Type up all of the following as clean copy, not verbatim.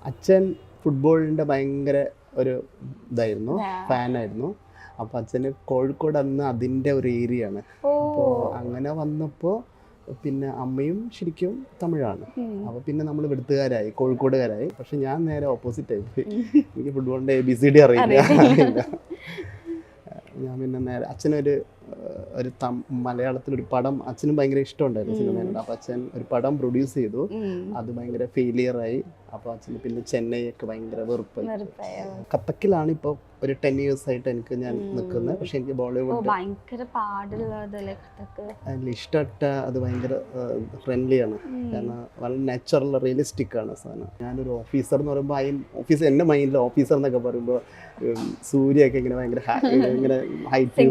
അച്ഛൻ ഫുട്ബോളിൻ്റെ ഭയങ്കര ഒരു ഇതായിരുന്നു, ഫാനായിരുന്നു. അപ്പോൾ അച്ഛന് കോഴിക്കോട് അന്ന് അതിൻ്റെ ഒരു ഏരിയയാണ്. അപ്പോൾ അങ്ങനെ വന്നപ്പോൾ പിന്നെ അമ്മയും ശരിക്കും തമിഴാണ്. അപ്പോൾ പിന്നെ നമ്മൾ ഇവിടുത്തുകാരായി, കോഴിക്കോടുകാരായി. പക്ഷെ ഞാൻ നേരെ ഓപ്പോസിറ്റ് ആയി. എനിക്ക് ഫുട്ബോളിൻ്റെ ABCD അറിയില്ല. ഞാൻ പിന്നെ നേരെ അച്ഛനൊരു മലയാളത്തിലൊരു പടം അച്ഛനും ഭയങ്കര ഇഷ്ടമുണ്ടായിരുന്നു സിനിമയോട്. അപ്പോൾ അച്ഛൻ ഒരു പടം പ്രൊഡ്യൂസ് ചെയ്തു, അത് ഭയങ്കര ഫെയിലിയറായി. അപ്പോൾ അച്ഛന് പിന്നെ ചെന്നൈയൊക്കെ ഭയങ്കര വെറുപ്പായി. കഥക്കിലാണ് ഇപ്പോൾ ഒരു 10 years ആയിട്ട് ഞാൻ നിൽക്കുന്നത്. പക്ഷെ എനിക്ക് ബോളിവുഡ് ഇഷ്ടപ്പെട്ട, അത് ഭയങ്കര ഫ്രണ്ട്ലിയാണ്. കാരണം വളരെ നാച്ചുറൽ റിയലിസ്റ്റിക് ആണ് സാധനം. ഞാനൊരു ഓഫീസർ എന്ന് പറയുമ്പോൾ ഓഫീസർ എൻ്റെ മൈൻഡിൽ ഓഫീസർ എന്നൊക്കെ പറയുമ്പോൾ സൂര്യൊക്കെ ഇങ്ങനെ ഭയങ്കര ഇങ്ങനെ ഹൈറ്റ്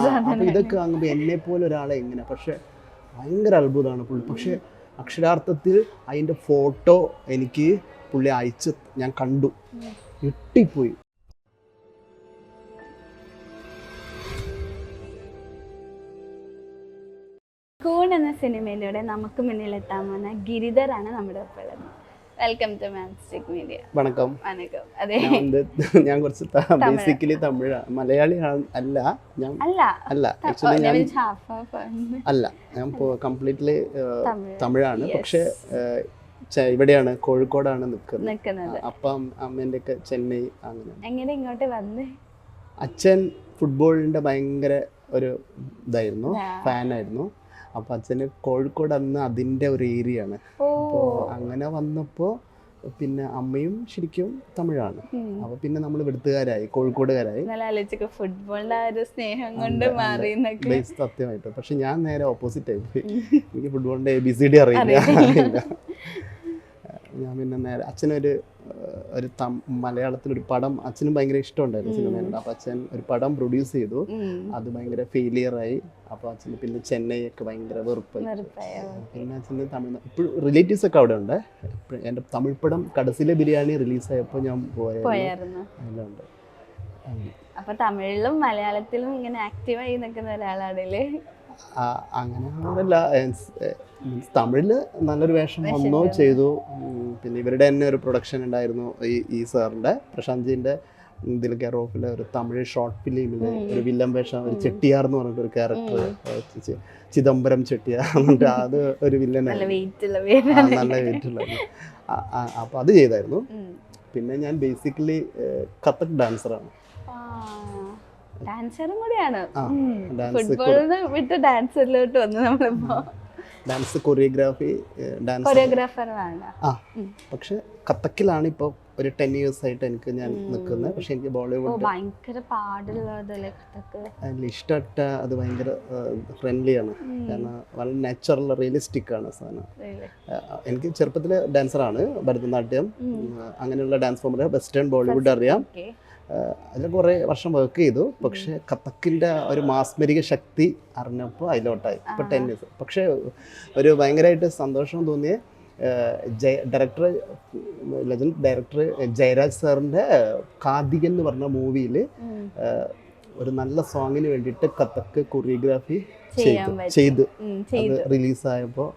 അപ്പോൾ ഇതൊക്കെ ആകുമ്പോൾ എന്നെ പോലെ ഒരാളെ എങ്ങനെ. പക്ഷെ ഭയങ്കര അത്ഭുതമാണ് പുള്ളി. പക്ഷെ അക്ഷരാർത്ഥത്തിൽ അതിൻ്റെ ഫോട്ടോ എനിക്ക് പുള്ളി അയച്ച് ഞാൻ കണ്ടു, ഞെട്ടിപ്പോയി. കൂൺ എന്ന സിനിമയിലൂടെ നമുക്ക് മുന്നിലെത്താൻ പോകുന്ന ഗിരിധറാണ് നമ്മുടെ ഒപ്പം. Welcome to Manstic media. വണക്കം. വണക്കം. അതെ, ഞാൻ കുറച്ച് ബേസിക്കലി തമിഴ്, മലയാളി അല്ല. ഞാൻ കംപ്ലീറ്റ്ലി തമിഴാണ്. പക്ഷെ ഇവിടെയാണ്, കോഴിക്കോടാണ് നിൽക്കുന്നത്. അപ്പം അമ്മേൻ്റെ ഒക്കെ ചെന്നൈ. എങ്ങനെ ഇങ്ങോട്ട് വന്ന്? അച്ഛൻ ഫുട്ബോളിൻ്റെ ഭയങ്കര ഒരു ഇതായിരുന്നു, ഫാനായിരുന്നു. അപ്പോൾ അച്ഛന് കോഴിക്കോട് അന്ന് അതിൻ്റെ ഒരു ഏരിയയാണ്. അപ്പോൾ അങ്ങനെ വന്നപ്പോൾ പിന്നെ അമ്മയും ശരിക്കും തമിഴാണ്. അപ്പോൾ പിന്നെ നമ്മൾ ഇവിടുത്തുകാരായി, കോഴിക്കോടുകാരായി. ഫുട്ബോളിന്റെ ഒരു സ്നേഹം കൊണ്ട് മാറി. സത്യമായിട്ട്. പക്ഷെ ഞാൻ നേരെ ഓപ്പോസിറ്റ് ആയി. എനിക്ക് ഫുട്ബോളിൻ്റെ ABCD അറിയില്ല. ഞാൻ പിന്നെ നേരെ അച്ഛനൊരു മലയാളത്തിലൊരു പടം അച്ഛനും ഭയങ്കര ഇഷ്ടമുണ്ടായിരുന്നു സിനിമയോട്. അപ്പോൾ അച്ഛൻ ഒരു പടം പ്രൊഡ്യൂസ് ചെയ്തു, അത് ഭയങ്കര ഫെയിലിയറായി. അപ്പോൾ അച്ഛന് പിന്നെ ചെന്നൈയൊക്കെ ഭയങ്കര വെറുപ്പായി. പിന്നെ അച്ഛന് ഇപ്പോഴും റിലേറ്റീവ്സ് ഒക്കെ അവിടെ ഉണ്ട്. എൻ്റെ തമിഴ് പടം കടസിലെ ബിരിയാണി റിലീസായപ്പോൾ ഞാൻ പോയായിരുന്നു. അതിലുണ്ട്. അപ്പോൾ തമിഴിലും മലയാളത്തിലും ഇങ്ങനെ ആക്റ്റീവായി നിൽക്കുന്ന ഒരാളാണല്ലേ? അങ്ങനെയൊന്നുമല്ല. തമിഴില് നല്ലൊരു വേഷം വന്നു ചെയ്തു. പിന്നെ ഇവരുടെ തന്നെ ഒരു പ്രൊഡക്ഷൻ ഉണ്ടായിരുന്നു, ഈ സാറിൻ്റെ പ്രശാന്തിൻ്റെ ഇതിൽ കെയർ ഓഫിലെ ഒരു തമിഴ് ഷോർട്ട് ഫിലിമിൽ ഒരു വില്ലൻ വേഷം, ഒരു ചെട്ടിയാർ എന്ന് പറഞ്ഞിട്ടൊരു ക്യാരക്ടർ, ചിദംബരം ചെട്ടിയാർ എന്നിട്ട് അത് ഒരു വില്ലനായിരുന്നു, നല്ല വെയിറ്റുള്ള. അപ്പോൾ അത് ചെയ്തായിരുന്നു. പിന്നെ ഞാൻ ബേസിക്കലി കഥക് ഡാൻസറാണ്. ഡാൻസറും കൂടിയാണ്. ഫുട്ബോളിന് വിട്ട് ഡാൻസിലോട്ട് വന്നു നമ്മളിപ്പോ. ഡാൻസ് കൊറിയോഗ്രാഫി കൊറിയോഗ്രാഫറാണ്. പക്ഷെ കഥക്കിലാണ് ഇപ്പോൾ ഒരു 10 years ആയിട്ട് ഞാൻ നിൽക്കുന്നത്. പക്ഷെ എനിക്ക് ബോളിവുഡ് ഭയങ്കര പാടുള്ളതല്ലേ കഥക്ക്. ഇഷ്ടപ്പെട്ട, അത് ഭയങ്കര ഫ്രണ്ട്ലിയാണ്. കാരണം വളരെ നാച്ചുറൽ റിയലിസ്റ്റിക് ആണ് സാധനം. എനിക്ക് ചെറുപ്പത്തിൽ ഡാൻസറാണ്, ഭരതനാട്യം അങ്ങനെയുള്ള ഡാൻസ് ഫോമിൽ വെസ്റ്റേൺ ബോളിവുഡ് അറിയാം. അതിൽ കുറേ വർഷം വർക്ക് ചെയ്തു. പക്ഷെ കഥക്കിൻ്റെ ഒരു മാസ്മരിക ശക്തി അറിഞ്ഞപ്പോൾ അതിലോട്ടായി. ഇപ്പോൾ 10 years. പക്ഷേ ഒരു ഭയങ്കരമായിട്ട് സന്തോഷം തോന്നിയ ലെജൻഡ് ഡയറക്ടർ ജയരാജ് സാറിൻ്റെ കാർത്തികൻ എന്ന് പറഞ്ഞ മൂവിയിൽ ഒരു നല്ല സോങ്ങിന് വേണ്ടിയിട്ട് കഥക്ക് കൊറിയോഗ്രാഫി ചെയ്ത് അത് റിലീസായപ്പോൾ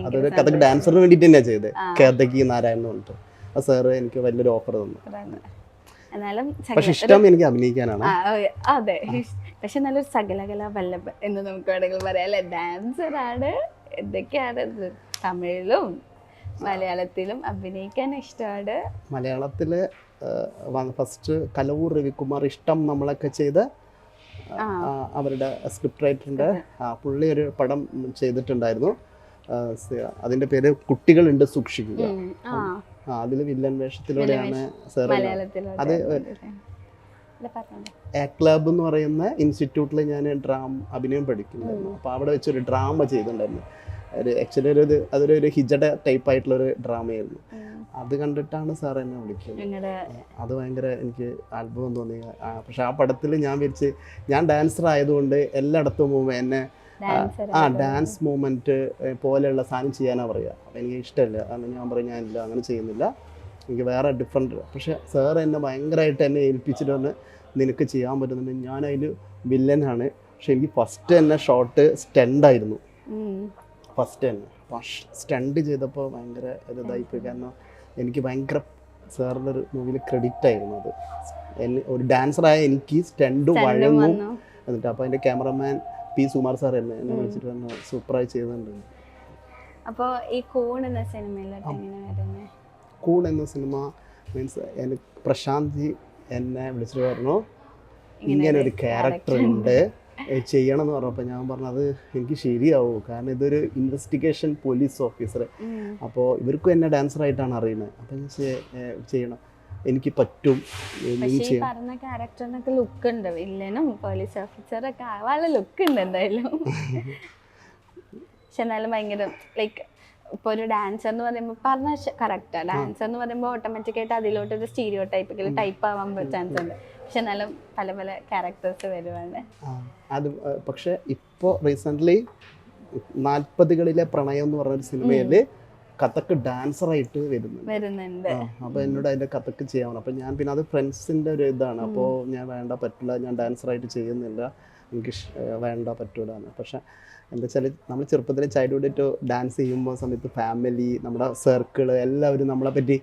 അതൊരു കഥക്ക് ഡാൻസറിന് വേണ്ടിയിട്ട് തന്നെയാണ് ചെയ്തത്. കേതകി നാരായണൻ പറഞ്ഞിട്ട് ആ സാറ് എനിക്ക് വലിയൊരു ഓഫർ തന്നു. പക്ഷെ ഇഷ്ടം എനിക്ക് അഭിനയിക്കാനാണ്. അതെ, പക്ഷെ നല്ലൊരു സകലകല വല്ലഭൻ എന്ന് നമുക്ക് വേണമെങ്കിൽ പറയാം അല്ലെ. ഡാൻസറാണ്. എന്തൊക്കെയാണ് തമിഴിലും മലയാളത്തിലും അഭിനയിക്കാൻ ഇഷ്ടമാണ്. മലയാളത്തില് ഫസ്റ്റ് കലവൂർ രവികുമാർ ഇഷ്ടം നമ്മളൊക്കെ ചെയ്ത് അവരുടെ സ്ക്രിപ്റ്റ് റൈറ്ററിൻ്റെ പുള്ളി ഒരു പടം ചെയ്തിട്ടുണ്ടായിരുന്നു. അതിൻ്റെ പേര് കുട്ടികളുണ്ട് സൂക്ഷിക്കുക. അതിൽ വില്ലൻ വേഷത്തിലൂടെയാണ് സാർ. അത് ക്ലബ് എന്ന് പറയുന്ന ഇൻസ്റ്റിറ്റ്യൂട്ടിൽ ഞാൻ അഭിനയം പഠിക്കുന്നുണ്ടായിരുന്നു. അപ്പോൾ അവിടെ വെച്ചൊരു ഡ്രാമ ചെയ്തിട്ടുണ്ടായിരുന്നു. ആക്ച്വലി അതൊരു ഹിജഡ ടൈപ്പ് ആയിട്ടുള്ളൊരു ഡ്രാമയായിരുന്നു. അത് കണ്ടിട്ടാണ് സാർ എന്നെ വിളിക്കുന്നത്. അത് ഭയങ്കര എനിക്ക് അത്ഭുതം തോന്നി. പക്ഷെ ആ പടത്തിൽ ഞാൻ ഡാൻസർ ആയതുകൊണ്ട് എല്ലായിടത്തും പോകുമ്പോൾ എന്നെ ഡാൻസ് മൂവ്മെൻറ്റ് പോലെയുള്ള സാധനം ചെയ്യാനാണ് പറയുക. അപ്പോൾ എനിക്ക് ഇഷ്ടമല്ല. കാരണം ഞാൻ പറയും ഞാനില്ല, അങ്ങനെ ചെയ്യുന്നില്ല, എനിക്ക് വേറെ ഡിഫറെൻറ്റ്. പക്ഷേ സാർ എന്നെ ഭയങ്കരമായിട്ട് എന്നെ ഏൽപ്പിച്ചിട്ട് വന്ന് നിനക്ക് ചെയ്യാൻ പറ്റുന്നുണ്ട്. ഞാനതിൽ വില്ലനാണ്. പക്ഷെ എനിക്ക് ഫസ്റ്റ് തന്നെ ഷോട്ട് സ്റ്റണ്ടായിരുന്നു. ഫസ്റ്റ് തന്നെ സ്റ്റണ്ട് ചെയ്തപ്പോൾ ഭയങ്കര ഇതായിപ്പോയി. കാരണം എനിക്ക് ഭയങ്കര സാറിൻ്റെ ഒരു മൂവിയിൽ ക്രെഡിറ്റ് ആയിരുന്നു അത്. ഒരു ഡാൻസറായ എനിക്ക് സ്റ്റണ്ടും വഴങ്ങും. എന്നിട്ട് അപ്പോൾ അതിൻ്റെ ക്യാമറമാൻ പി സുമാർ സാർ എന്നെ വിളിച്ചിട്ട് പറഞ്ഞു സൂപ്പറായി ചെയ്യുന്നുണ്ട്. അപ്പോൾ ഈ കൂൺ എന്ന സിനിമയിലോട്ട് എങ്ങനെ വരുന്നത്? കൂൺ എന്ന സിനിമ മീൻസ് എനിക്ക് പ്രശാന്ത് ജി എന്നെ വിളിച്ചിട്ട് പറഞ്ഞു ഇങ്ങനെ ഒരു ക്യാരക്ടർ ഉണ്ട് ചെയ്യണം എന്ന് പറഞ്ഞപ്പോൾ ഞാൻ പറഞ്ഞത് എനിക്ക് ശരിയാവും, കാരണം ഇതൊരു ഇൻവെസ്റ്റിഗേഷൻ പോലീസ് ഓഫീസർ, അപ്പോൾ ഇവർക്കും എന്നെ ഡാൻസറായിട്ടാണ് അറിയുന്നത്, അപ്പം ചെയ്യണം, എനിക്ക് പറ്റും. പറഞ്ഞ ക്യാരക്ടറിനൊക്കെ ലുക്ക് ഉണ്ട്, വില്ലനും പോലീസ് ഓഫീസറൊക്കെ വളരെ ലുക്ക് ഉണ്ട് എന്തായാലും. പക്ഷെ എന്നാലും ഭയങ്കര ലൈക്ക് ഇപ്പോൾ ഒരു ഡാൻസർ എന്ന് പറയുമ്പോൾ പറഞ്ഞ കറക്റ്റാണ്, ഡാൻസർ എന്ന് പറയുമ്പോൾ ഓട്ടോമാറ്റിക്കായിട്ട് അതിലോട്ടൊരു സ്റ്റീരിയോ ടൈപ്പ് ആവാൻ ചാൻസ് ഉണ്ട്. പക്ഷെ എന്നാലും പല പല ക്യാരക്ടേഴ്സ് വരുവാണ്. അത് പക്ഷെ ഇപ്പോൾ റീസെൻ്റ്ലി 40കളിലെ പ്രണയം എന്ന് പറഞ്ഞൊരു സിനിമയിൽ കഥക്ക് ഡാൻസറായിട്ട് വരുന്നുണ്ട്. അപ്പോൾ എന്നോട് അതിൻ്റെ കഥക്ക് ചെയ്യാൻ, അപ്പോൾ ഞാൻ പിന്നെ അത് ഫ്രണ്ട്സിൻ്റെ ഒരു ഇതാണ്, അപ്പോൾ ഞാൻ വേണ്ട പറ്റില്ല, ഞാൻ ഡാൻസറായിട്ട് ചെയ്യുന്നില്ല, എനിക്ക് വേണ്ട പറ്റൂല. പക്ഷെ എന്താ വെച്ചാൽ നമ്മൾ ചെറുപ്പത്തിൽ ചൈൽഡ്ഹുഡ് ഡാൻസ് ചെയ്യുമ്പോൾ സമയത്ത് ഫാമിലി, നമ്മുടെ സർക്കിള് എല്ലാവരും നമ്മളെ പറ്റി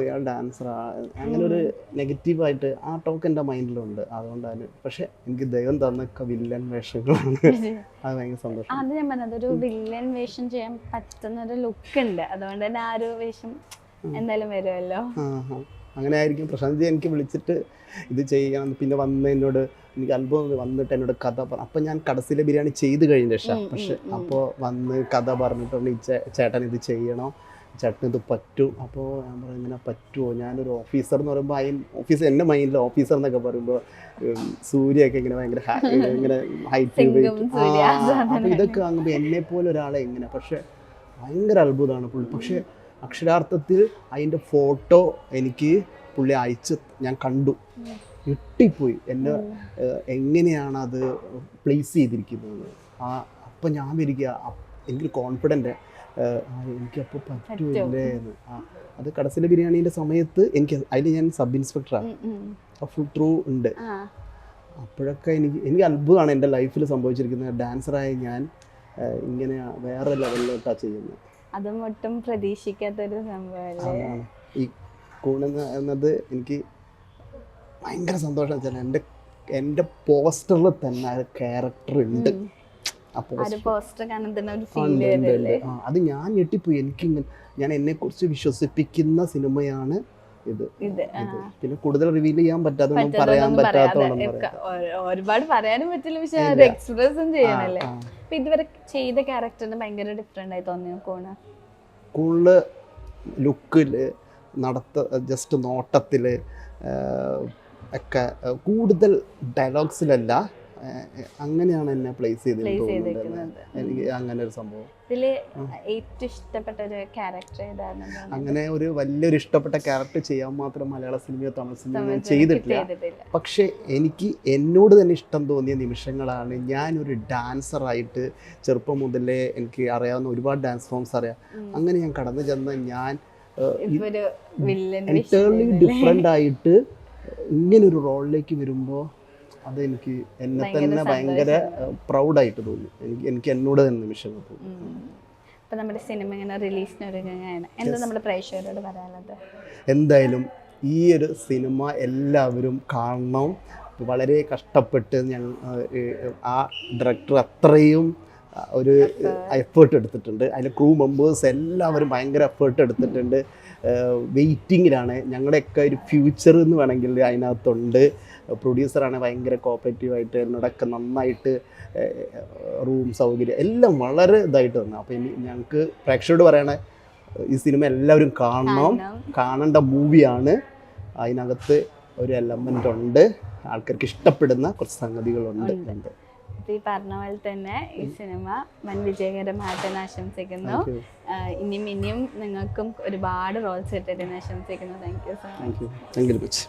ഇയാൾ ഡാൻസറാ അങ്ങനെ ഒരു നെഗറ്റീവായിട്ട് ആ ടോക്ക് എൻ്റെ മൈൻഡിലുണ്ട്. അതുകൊണ്ടാണ്. പക്ഷെ എനിക്ക് ദൈവം തന്നൊക്കെ വില്ലൻ വേഷങ്ങളാണ്, അത് ഭയങ്കര സന്തോഷം. അത് ഞാൻ പറഞ്ഞത് ഒരു വില്ലൻ വേഷം ചെയ്യാൻ പറ്റുന്ന ഒരു ലുക്ക് ഉണ്ട്, അതുകൊണ്ട് തന്നെ ആ ഒരു വേഷം എന്തായാലും വരുമല്ലോ. അങ്ങനെ ആയിരിക്കും. പ്രശാന്ത് എനിക്ക് വിളിച്ചിട്ട് ഇത് ചെയ്യാൻ പിന്നെ വന്ന് എന്നോട് എനിക്ക് അത്ഭുതം വന്നിട്ട് എന്നോട് കഥ പറഞ്ഞു. അപ്പം ഞാൻ കടസിലെ ബിരിയാണി ചെയ്ത് കഴിഞ്ഞ ശേഷം പക്ഷെ അപ്പോൾ വന്ന് കഥ പറഞ്ഞിട്ടുണ്ട് ഈ ചേട്ടൻ ഇത് ചെയ്യണം, ചേട്ടൻ ഇത് പറ്റും. അപ്പോൾ ഞാൻ പറഞ്ഞു ഇങ്ങനെ പറ്റുമോ, ഞാനൊരു ഓഫീസർ എന്ന് പറയുമ്പോൾ ഓഫീസർ എൻ്റെ മൈൻഡിൽ ഓഫീസർ എന്നൊക്കെ പറയുമ്പോൾ സൂര്യയൊക്കെ ഇങ്ങനെ ഭയങ്കര ഇങ്ങനെ ഹൈറ്റ് അപ്പോൾ ഇതൊക്കെ വാങ്ങുമ്പോൾ എന്നെപ്പോലെ ഒരാളെ എങ്ങനെ, പക്ഷെ ഭയങ്കര അത്ഭുതമാണ് പുള്ളി. പക്ഷെ അക്ഷരാർത്ഥത്തിൽ അതിൻ്റെ ഫോട്ടോ എനിക്ക് പുള്ളി അയച്ച് ഞാൻ കണ്ടു, ഞെട്ടിപ്പോയി എന്നെ എങ്ങനെയാണ് അത് പ്ലേസ് ചെയ്തിരിക്കുന്നത്. അപ്പം ഞാൻ വരിക, എനിക്കൊരു കോൺഫിഡൻറ്റ് എനിക്കപ്പോൾ പറ്റൂല്ലേ എന്ന്. അത് കടസിലെ ബിരിയാണീൻ്റെ സമയത്ത് എനിക്ക് അതിൽ ഞാൻ സബ് ഇൻസ്പെക്ടറാണ്, ഫുൾ ത്രൂ ഉണ്ട്. അപ്പോഴൊക്കെ എനിക്ക് അത്ഭുതമാണ് എൻ്റെ ലൈഫിൽ സംഭവിച്ചിരിക്കുന്നത്. ഡാൻസറായി ഞാൻ ഇങ്ങനെ വേറെ ലെവലിലോട്ടാണ് ചെയ്യുന്നത്. അതും ഒട്ടും പ്രതീക്ഷിക്കാത്തൊരു സംഭവമല്ലേ ഈ കൂൺ എന്നത്. എനിക്ക് ഭയങ്കര സന്തോഷം വെച്ചാൽ എൻ്റെ പോസ്റ്ററിൽ തന്നെ ആ ക്യാരക്ടർ ഉണ്ട്. അത് ഞാൻ ഞെട്ടിപ്പോയി. ഞാൻ എന്നെക്കുറിച്ച് വിശ്വസിപ്പിക്കുന്ന സിനിമയാണ് ഇത്. പിന്നെ കൂടുതൽ റിവീൽ ചെയ്യാൻ പറ്റാത്തതുകൊണ്ട് പറയാൻ പറ്റാത്തതുകൊണ്ട് ഒരുപാട് പറയാനും പറ്റില്ല, പക്ഷെ എക്സ്പ്രസും ചെയ്യണല്ലേ. അപ്പൊ ഇതുവരെ ചെയ്ത ക്യാരക്ടറിന് ഭയങ്കര ഡിഫറെന്റ് ആയി തോന്നിയോ കൂണില്? ലുക്കില്, ജസ്റ്റ് നോട്ടത്തില് ഒക്കെ, കൂടുതൽ ഡയലോഗ്സിലല്ല, അങ്ങനെയാണ് എന്നെ പ്ലേസ് ചെയ്തിരിക്കുന്നത്. എനിക്ക് അങ്ങനെ ഒരു സംഭവം. ഏറ്റവും ഇഷ്ടപ്പെട്ട ഒരു ക്യാരക്ടർ ഏതാണ്? അങ്ങനെ ഒരു വലിയൊരു ഇഷ്ടപ്പെട്ട ക്യാരക്ടർ ചെയ്യാൻ മാത്രം മലയാള സിനിമയോ തമിഴ് സിനിമയോ ചെയ്തിട്ടില്ല. പക്ഷെ എനിക്ക് എന്നോട് തന്നെ ഇഷ്ടം തോന്നിയ നിമിഷങ്ങളാണ്. ഞാനൊരു ഡാൻസറായിട്ട് ചെറുപ്പം മുതലേ എനിക്ക് അറിയാവുന്ന ഒരുപാട് ഡാൻസ് ഫോംസ് അറിയാം. അങ്ങനെ ഞാൻ കടന്നു ചെന്ന ഞാൻ എൻറ്റയർലി ഡിഫറെൻ്റ് ആയിട്ട് ഇങ്ങനൊരു റോളിലേക്ക് വരുമ്പോൾ അതെനിക്ക് എന്നെ തന്നെ ഭയങ്കര പ്രൗഡായിട്ട് തോന്നി. എനിക്ക് എന്നോട് തന്നെ നിമിഷങ്ങൾ തോന്നി. അപ്പോൾ നമ്മുടെ സിനിമ ഇങ്ങനെ റിലീസിന് ഒരുങ്ങുകയാണ്, എന്താ നമ്മുടെ പ്രേക്ഷകരോട് പറയാനുള്ളത്? എന്തായാലും ഈ ഒരു സിനിമ എല്ലാവരും കാണണം. വളരെ കഷ്ടപ്പെട്ട് ആ ഡയറക്ടർ അത്രയും ഒരു എഫേർട്ട് എടുത്തിട്ടുണ്ട്. അതിലെ ക്രൂ മെമ്പേഴ്സ് എല്ലാവരും ഭയങ്കര എഫേർട്ട് എടുത്തിട്ടുണ്ട്. വെയിറ്റിങ്ങിലാണ്. ഞങ്ങളുടെയൊക്കെ ഒരു ഫ്യൂച്ചർ എന്ന് വേണമെങ്കിൽ അതിനകത്തുണ്ട്. പ്രൊഡ്യൂസറാണ് ഭയങ്കര കോപ്പറേറ്റീവായിട്ട് എന്നോടൊക്കെ നന്നായിട്ട് റൂം സൗകര്യം എല്ലാം വളരെ ഇതായിട്ട് തന്നെ. അപ്പോൾ ഇനി ഞങ്ങൾക്ക് പ്രേക്ഷകരോട് പറയണേ, ഈ സിനിമ എല്ലാവരും കാണണം, കാണേണ്ട മൂവിയാണ്. അതിനകത്ത് ഒരു എലമെൻ്റ് ഉണ്ട്, ആൾക്കാർക്ക് ഇഷ്ടപ്പെടുന്ന കുറച്ച് സംഗതികളുണ്ട്. ഈ പറഞ്ഞ പോലെ തന്നെ ഈ സിനിമ വൻ വിജയകരമായിട്ടെന്ന് ആശംസിക്കുന്നു. ഇനിയും നിങ്ങൾക്കും ഒരുപാട് റോൾസ് കിട്ടട്ടെന്ന് ആശംസിക്കുന്നു. Thank you so much. Thank you very much.